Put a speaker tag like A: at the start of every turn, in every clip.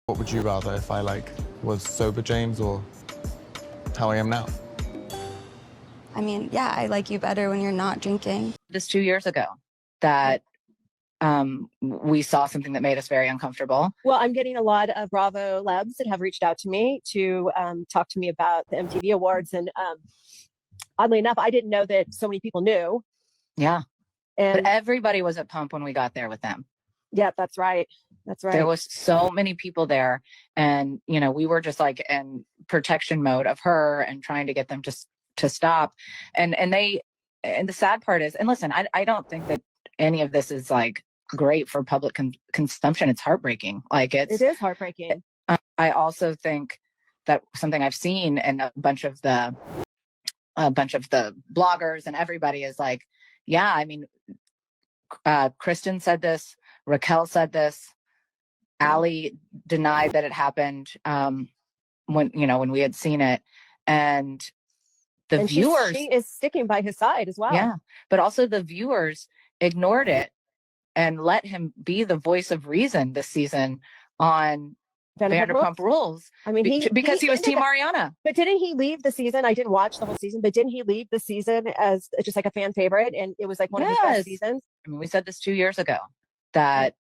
A: What would you rather, if I was sober James or how I am now?
B: I mean, yeah, I like you better when you're not drinking.
C: Just 2 years ago that we saw something that made us very uncomfortable.
D: Well, I'm getting a lot of Bravo labs that have reached out to me to talk to me about the MTV Awards. And oddly enough, I didn't know that so many people knew.
C: Yeah.
D: And
C: but everybody was at Pump when we got there with them.
D: Yeah, that's right. That's right.
C: There was so many people there. And, we were just like in protection mode of her and trying to get them just to stop. And the sad part is, and listen, I don't think that any of this is like great for public consumption. It's heartbreaking.
D: It is heartbreaking.
C: I also think that something I've seen in a bunch of the bloggers and everybody is like, yeah, I mean, Kristen said this, Raquel said this, Ally denied that it happened when we had seen it, and viewers,
D: she is sticking by his side as well.
C: Yeah, but also the viewers ignored it and let him be the voice of reason this season on Vanderpump Rules.
D: I mean,
C: because he was Team Ariana.
D: But didn't he leave the season? I didn't watch the whole season, but didn't he leave the season as just like a fan favorite? And it was like one of his best seasons.
C: I mean, we said this 2 years ago that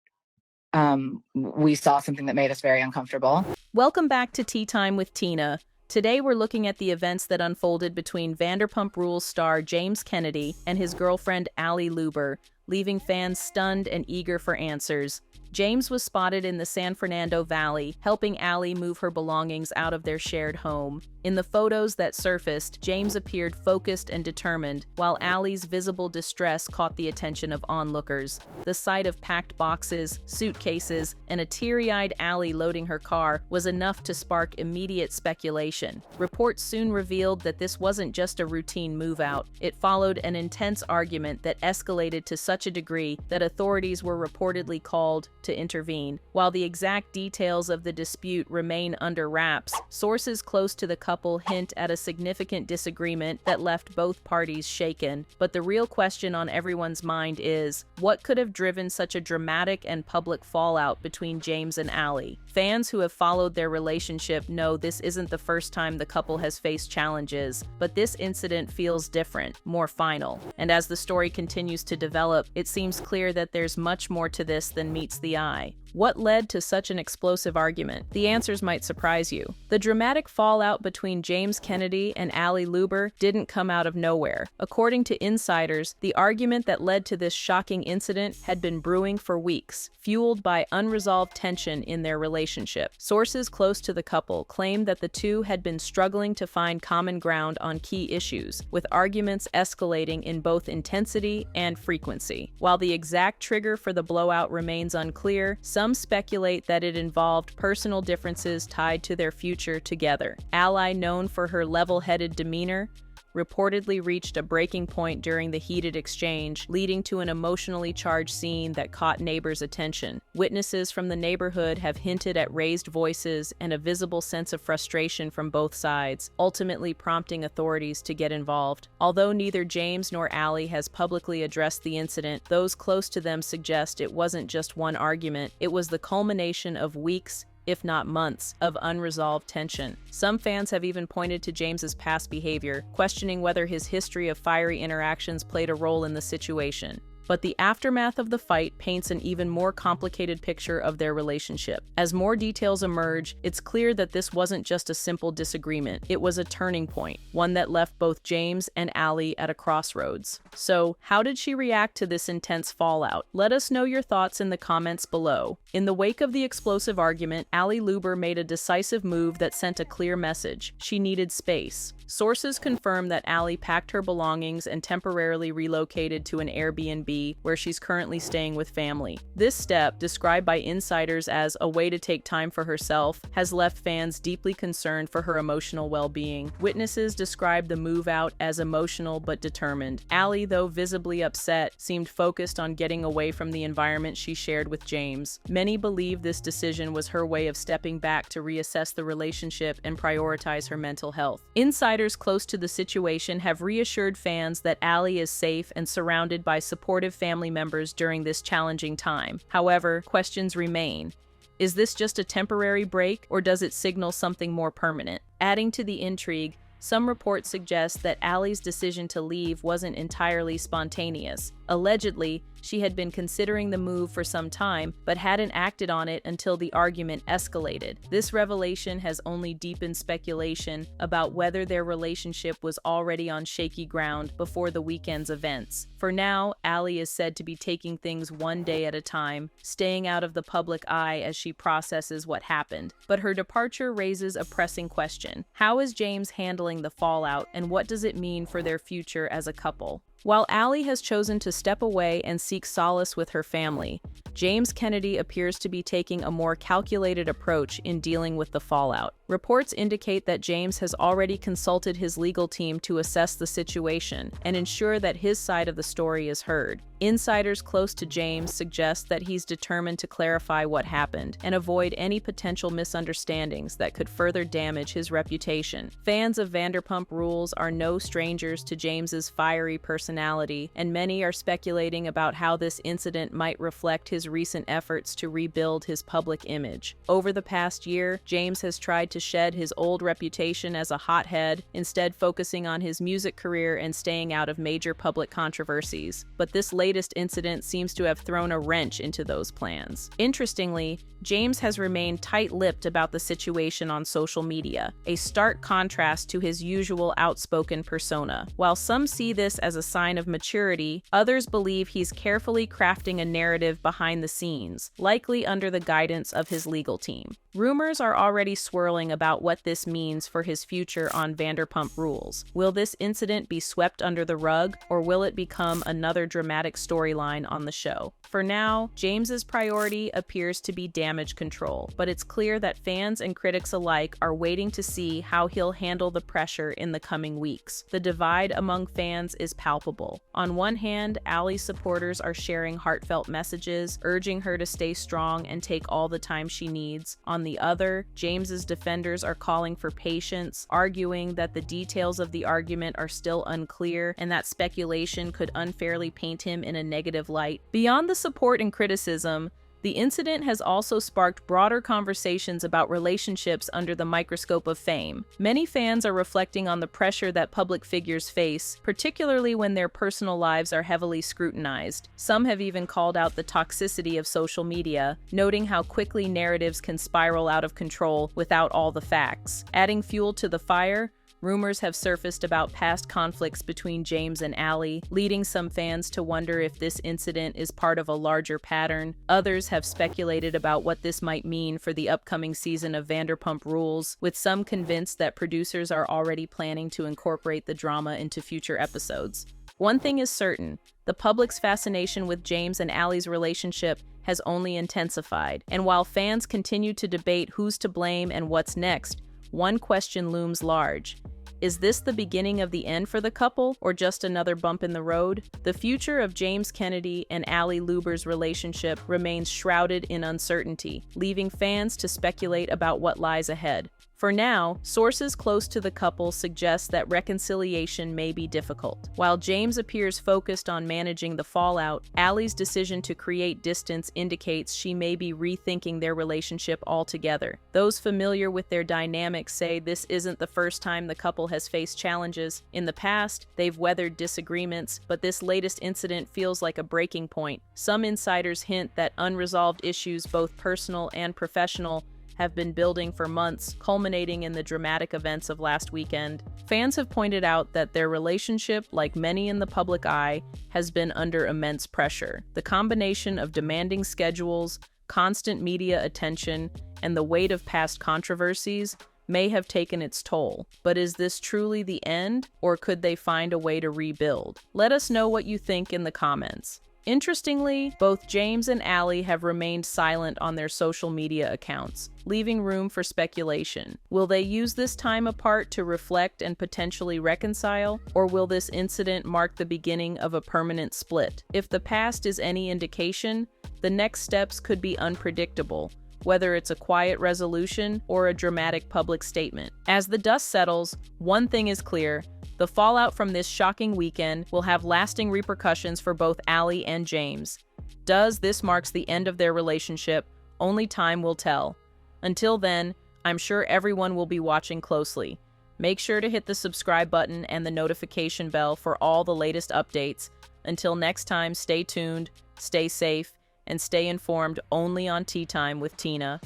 C: we saw something that made us very uncomfortable.
E: Welcome back to Tea Time with Tina. Today we're looking at the events that unfolded between Vanderpump Rules star James Kennedy and his girlfriend Ally Lewber, leaving fans stunned and eager for answers. James was spotted in the San Fernando Valley, helping Ally move her belongings out of their shared home. In the photos that surfaced, James appeared focused and determined, while Ally's visible distress caught the attention of onlookers. The sight of packed boxes, suitcases, and a teary-eyed Ally loading her car was enough to spark immediate speculation. Reports soon revealed that this wasn't just a routine move-out. It followed an intense argument that escalated to such a degree that authorities were reportedly called to intervene. While the exact details of the dispute remain under wraps, sources close to the couple hint at a significant disagreement that left both parties shaken. But the real question on everyone's mind is, what could have driven such a dramatic and public fallout between James and Ally? Fans who have followed their relationship know this isn't the first time the couple has faced challenges, but this incident feels different, more final. And as the story continues to develop, it seems clear that there's much more to this than meets the eye. What led to such an explosive argument? The answers might surprise you. The dramatic fallout between James Kennedy and Ally Lewber didn't come out of nowhere. According to insiders, the argument that led to this shocking incident had been brewing for weeks, fueled by unresolved tension in their relationship. Sources close to the couple claim that the two had been struggling to find common ground on key issues, with arguments escalating in both intensity and frequency. While the exact trigger for the blowout remains unclear, some speculate that it involved personal differences tied to their future together. Ally, known for her level-headed demeanor, reportedly reached a breaking point during the heated exchange, leading to an emotionally charged scene that caught neighbors' attention. Witnesses from the neighborhood have hinted at raised voices and a visible sense of frustration from both sides, ultimately prompting authorities to get involved. Although neither James nor Ally has publicly addressed the incident, those close to them suggest it wasn't just one argument, it was the culmination of weeks, if not months, of unresolved tension. Some fans have even pointed to James's past behavior, questioning whether his history of fiery interactions played a role in the situation. But the aftermath of the fight paints an even more complicated picture of their relationship. As more details emerge, it's clear that this wasn't just a simple disagreement. It was a turning point, one that left both James and Ally at a crossroads. So, how did she react to this intense fallout? Let us know your thoughts in the comments below. In the wake of the explosive argument, Ally Lewber made a decisive move that sent a clear message. She needed space. Sources confirm that Ally packed her belongings and temporarily relocated to an Airbnb where she's currently staying with family. This step, described by insiders as a way to take time for herself, has left fans deeply concerned for her emotional well-being. Witnesses described the move out as emotional but determined. Ally, though visibly upset, seemed focused on getting away from the environment she shared with James. Many believe this decision was her way of stepping back to reassess the relationship and prioritize her mental health. Insiders close to the situation have reassured fans that Ally is safe and surrounded by supportive family members during this challenging time. However, questions remain. Is this just a temporary break, or does it signal something more permanent? Adding to the intrigue, some reports suggest that Ally's decision to leave wasn't entirely spontaneous. Allegedly, she had been considering the move for some time, but hadn't acted on it until the argument escalated. This revelation has only deepened speculation about whether their relationship was already on shaky ground before the weekend's events. For now, Ally is said to be taking things one day at a time, staying out of the public eye as she processes what happened. But her departure raises a pressing question. How is James handling the fallout, and what does it mean for their future as a couple? While Ally has chosen to step away and seek solace with her family, James Kennedy appears to be taking a more calculated approach in dealing with the fallout. Reports indicate that James has already consulted his legal team to assess the situation and ensure that his side of the story is heard. Insiders close to James suggest that he's determined to clarify what happened and avoid any potential misunderstandings that could further damage his reputation. Fans of Vanderpump Rules are no strangers to James's fiery personality, and many are speculating about how this incident might reflect his recent efforts to rebuild his public image. Over the past year, James has tried to shed his old reputation as a hothead, instead focusing on his music career and staying out of major public controversies. But this latest incident seems to have thrown a wrench into those plans. Interestingly, James has remained tight-lipped about the situation on social media, a stark contrast to his usual outspoken persona. While some see this as a sign of maturity, others believe he's carefully crafting a narrative behind the scenes, likely under the guidance of his legal team. Rumors are already swirling about what this means for his future on Vanderpump Rules. Will this incident be swept under the rug, or will it become another dramatic storyline on the show? For now, James's priority appears to be damage control, but it's clear that fans and critics alike are waiting to see how he'll handle the pressure in the coming weeks. The divide among fans is palpable. On one hand, Ally's supporters are sharing heartfelt messages, urging her to stay strong and take all the time she needs. On the other, James's defenders are calling for patience, arguing that the details of the argument are still unclear and that speculation could unfairly paint him in a negative light. Beyond the support and criticism, the incident has also sparked broader conversations about relationships under the microscope of fame. Many fans are reflecting on the pressure that public figures face, particularly when their personal lives are heavily scrutinized. Some have even called out the toxicity of social media, noting how quickly narratives can spiral out of control without all the facts. Adding fuel to the fire, rumors have surfaced about past conflicts between James and Ally, leading some fans to wonder if this incident is part of a larger pattern. Others have speculated about what this might mean for the upcoming season of Vanderpump Rules, with some convinced that producers are already planning to incorporate the drama into future episodes. One thing is certain: the public's fascination with James and Ally's relationship has only intensified, and while fans continue to debate who's to blame and what's next, one question looms large. Is this the beginning of the end for the couple, or just another bump in the road? The future of James Kennedy and Ally Lewber's relationship remains shrouded in uncertainty, leaving fans to speculate about what lies ahead. For now, sources close to the couple suggest that reconciliation may be difficult. While James appears focused on managing the fallout, Ally's decision to create distance indicates she may be rethinking their relationship altogether. Those familiar with their dynamic say this isn't the first time the couple has faced challenges. In the past, they've weathered disagreements, but this latest incident feels like a breaking point. Some insiders hint that unresolved issues, both personal and professional, have been building for months, culminating in the dramatic events of last weekend. Fans have pointed out that their relationship, like many in the public eye, has been under immense pressure. The combination of demanding schedules, constant media attention, and the weight of past controversies may have taken its toll. But is this truly the end, or could they find a way to rebuild? Let us know what you think in the comments. Interestingly, both James and Ally have remained silent on their social media accounts, leaving room for speculation. Will they use this time apart to reflect and potentially reconcile, or will this incident mark the beginning of a permanent split? If the past is any indication, the next steps could be unpredictable, whether it's a quiet resolution or a dramatic public statement. As the dust settles, one thing is clear: the fallout from this shocking weekend will have lasting repercussions for both Ally and James. Does this mark the end of their relationship, Only time will tell. Until then, I'm sure everyone will be watching closely. Make sure to hit the subscribe button and the notification bell for all the latest updates. Until next time, stay tuned, stay safe, and stay informed only on Tea Time with Tina.